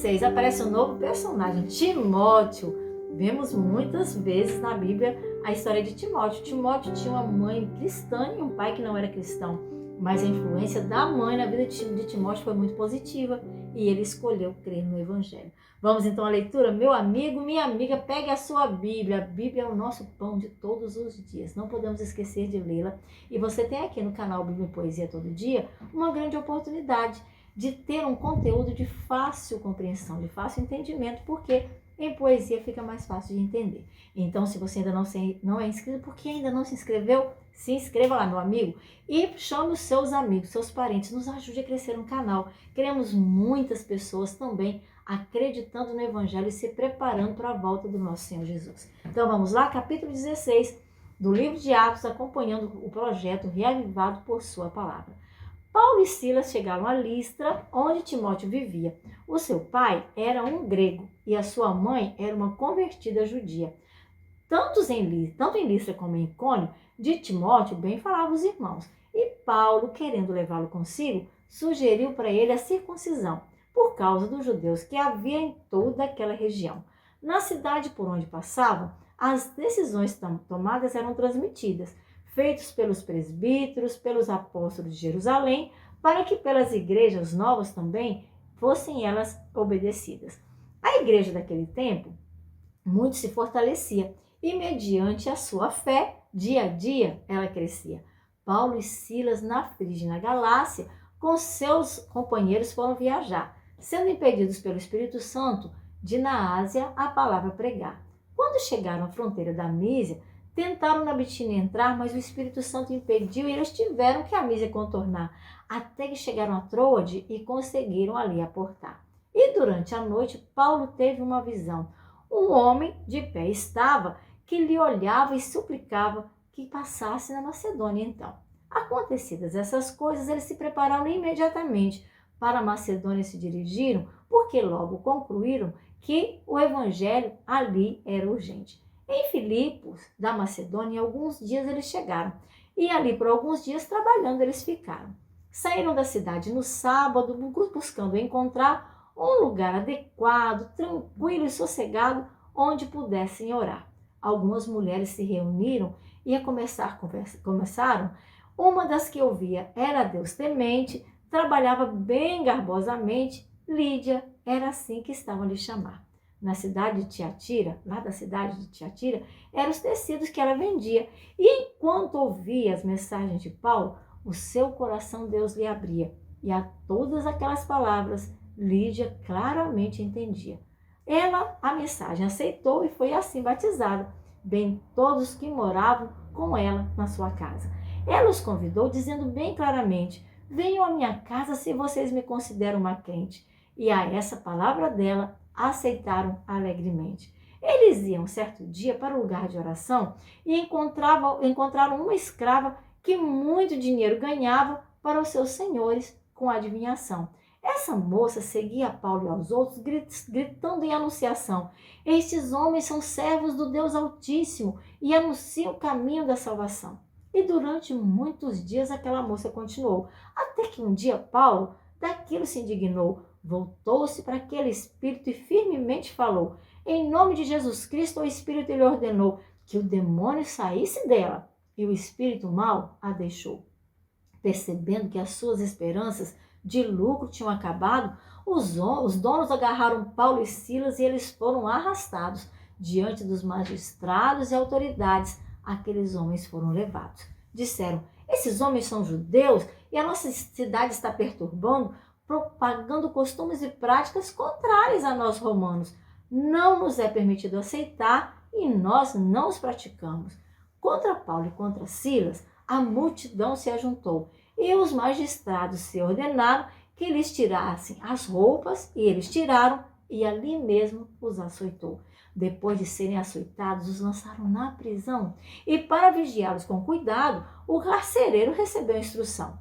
16 aparece um novo personagem, Timóteo. Vemos muitas vezes na Bíblia a história de Timóteo. Timóteo tinha uma mãe cristã e um pai que não era cristão, mas a influência da mãe na vida de Timóteo foi muito positiva e ele escolheu crer no Evangelho. Vamos então à leitura? Meu amigo, minha amiga, pegue a sua Bíblia. A Bíblia é o nosso pão de todos os dias. Não podemos esquecer de lê-la. E você tem aqui no canal Bíblia e Poesia Todo Dia uma grande oportunidade de ter um conteúdo de fácil compreensão, de fácil entendimento, porque em poesia fica mais fácil de entender. Então, se você ainda não é inscrito, por que ainda não se inscreveu? Se inscreva lá, meu amigo, e chame os seus amigos, seus parentes, nos ajude a crescer no canal. Queremos muitas pessoas também acreditando no Evangelho e se preparando para a volta do nosso Senhor Jesus. Então vamos lá, capítulo 16 do livro de Atos, acompanhando o projeto Reavivado por Sua Palavra. Paulo e Silas chegaram a Listra, onde Timóteo vivia. O seu pai era um grego e a sua mãe era uma convertida judia. Tanto em Listra como em Icônio, de Timóteo bem falavam os irmãos. E Paulo, querendo levá-lo consigo, sugeriu para ele a circuncisão, por causa dos judeus que havia em toda aquela região. Na cidade por onde passavam, as decisões tomadas eram transmitidas, feitos pelos presbíteros, pelos apóstolos de Jerusalém, para que pelas igrejas novas também fossem elas obedecidas. A igreja daquele tempo muito se fortalecia e mediante a sua fé, dia a dia, ela crescia. Paulo e Silas na Frígia e na Galácia, com seus companheiros foram viajar, sendo impedidos pelo Espírito Santo de na Ásia a palavra pregar. Quando chegaram à fronteira da Mísia, tentaram na Bitínia entrar, mas o Espírito Santo impediu e eles tiveram que a Mísia contornar, até que chegaram a Troade e conseguiram ali aportar. E durante a noite, Paulo teve uma visão. Um homem de pé estava, que lhe olhava e suplicava que passasse na Macedônia então. Acontecidas essas coisas, eles se prepararam imediatamente para a Macedônia se dirigiram, porque logo concluíram que o evangelho ali era urgente. Em Filipos, da Macedônia, alguns dias eles chegaram, e ali por alguns dias trabalhando eles ficaram. Saíram da cidade no sábado, buscando encontrar um lugar adequado, tranquilo e sossegado, onde pudessem orar. Algumas mulheres se reuniram e começaram. Uma das que ouvia era Deus temente, trabalhava bem garbosamente. Lídia era assim que estavam lhe chamar. Na cidade de Tiatira, lá da cidade de Tiatira, eram os tecidos que ela vendia. E enquanto ouvia as mensagens de Paulo, o seu coração Deus lhe abria. E a todas aquelas palavras, Lídia claramente entendia. Ela, a mensagem, aceitou e foi assim batizada, bem todos que moravam com ela na sua casa. Ela os convidou, dizendo bem claramente: venham à minha casa se vocês me consideram uma crente. E a essa palavra dela, aceitaram alegremente. Eles iam certo dia para o lugar de oração e encontraram uma escrava que muito dinheiro ganhava para os seus senhores com adivinhação. Essa moça seguia a Paulo e aos outros, gritando em anunciação: estes homens são servos do Deus Altíssimo e anunciam o caminho da salvação. E durante muitos dias aquela moça continuou, até que um dia Paulo daquilo se indignou, voltou-se para aquele espírito e firmemente falou: em nome de Jesus Cristo, o espírito lhe ordenou que o demônio saísse dela, e o espírito mau a deixou. Percebendo que as suas esperanças de lucro tinham acabado, os donos agarraram Paulo e Silas e eles foram arrastados diante dos magistrados e autoridades. Aqueles homens foram levados. Disseram: esses homens são judeus e a nossa cidade está perturbando, propagando costumes e práticas contrárias a nós romanos. Não nos é permitido aceitar e nós não os praticamos. Contra Paulo e contra Silas, a multidão se ajuntou e os magistrados se ordenaram que lhes tirassem as roupas, e eles tiraram, e ali mesmo os açoitou. Depois de serem açoitados, os lançaram na prisão, e para vigiá-los com cuidado, o carcereiro recebeu instrução.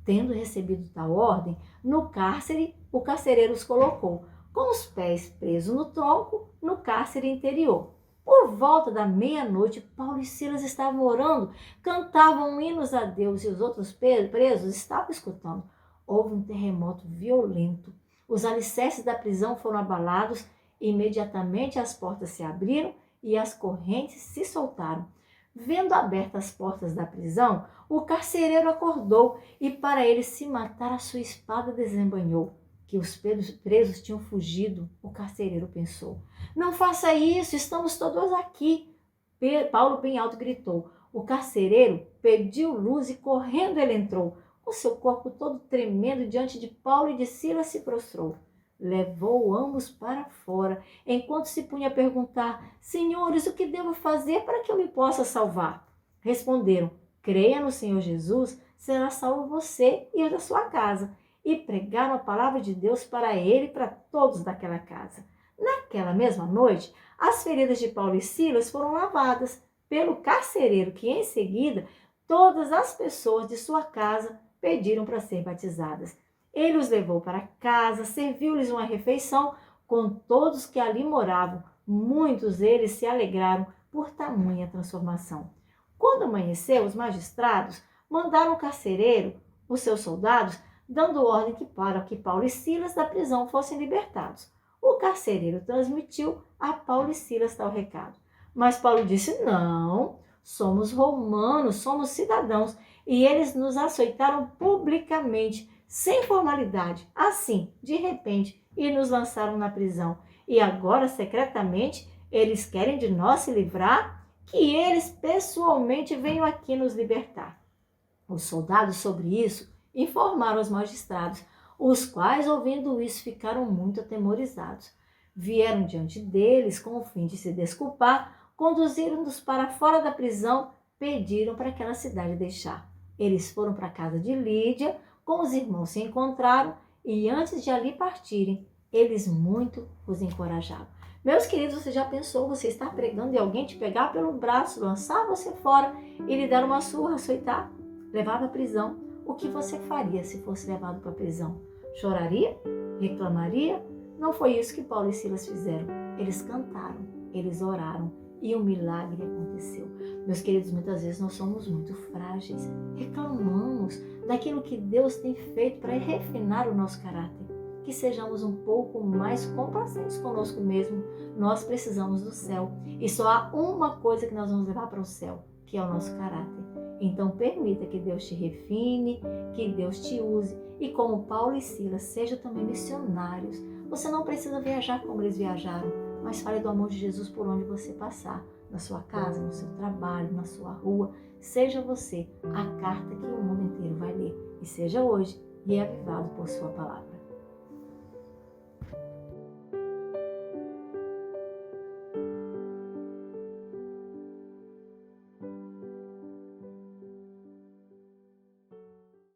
Tendo recebido tal ordem, no cárcere, o carcereiro os colocou, com os pés presos no tronco, no cárcere interior. Por volta da meia-noite, Paulo e Silas estavam orando, cantavam hinos a Deus e os outros presos estavam escutando. Houve um terremoto violento. Os alicerces da prisão foram abalados, e imediatamente as portas se abriram e as correntes se soltaram. Vendo abertas as portas da prisão, o carcereiro acordou e para ele se matar a sua espada desembainhou. Que os presos tinham fugido, o carcereiro pensou. Não faça isso, estamos todos aqui. Paulo bem alto gritou. O carcereiro pediu luz e correndo ele entrou. Com seu corpo todo tremendo diante de Paulo e de Silas se prostrou. Levou ambos para fora, enquanto se punha a perguntar: Senhores, o que devo fazer para que eu me possa salvar? Responderam: Creia no Senhor Jesus, será salvo você e o da sua casa. E pregaram a palavra de Deus para ele e para todos daquela casa. Naquela mesma noite, as feridas de Paulo e Silas foram lavadas pelo carcereiro, que em seguida todas as pessoas de sua casa pediram para ser batizadas. Ele os levou para casa, serviu-lhes uma refeição com todos que ali moravam. Muitos deles se alegraram por tamanha transformação. Quando amanheceu, os magistrados mandaram o carcereiro, os seus soldados, dando ordem para que Paulo e Silas da prisão fossem libertados. O carcereiro transmitiu a Paulo e Silas tal recado. Mas Paulo disse: Não, somos romanos, somos cidadãos, e eles nos açoitaram publicamente, sem formalidade, assim, de repente, e nos lançaram na prisão. E agora, secretamente, eles querem de nós se livrar? Que eles pessoalmente venham aqui nos libertar. Os soldados sobre isso informaram os magistrados, os quais, ouvindo isso, ficaram muito atemorizados. Vieram diante deles com o fim de se desculpar, conduziram-nos para fora da prisão, pediram para aquela cidade deixar. Eles foram para a casa de Lídia, com os irmãos se encontraram e antes de ali partirem, eles muito os encorajavam. Meus queridos, você já pensou você estar pregando e alguém te pegar pelo braço, lançar você fora e lhe dar uma surra, açoitar, levar para a prisão? O que você faria se fosse levado para a prisão? Choraria? Reclamaria? Não foi isso que Paulo e Silas fizeram. Eles cantaram, eles oraram e um milagre aconteceu. Meus queridos, muitas vezes nós somos muito frágeis, reclamamos daquilo que Deus tem feito para refinar o nosso caráter. Que sejamos um pouco mais complacentes conosco mesmo. Nós precisamos do céu e só há uma coisa que nós vamos levar para o céu, que é o nosso caráter. Então permita que Deus te refine, que Deus te use e como Paulo e Silas, sejam também missionários. Você não precisa viajar como eles viajaram, mas fale do amor de Jesus por onde você passar, na sua casa, no seu trabalho, na sua rua. Seja você a carta que o mundo inteiro vai ler e seja hoje reavivado por sua palavra.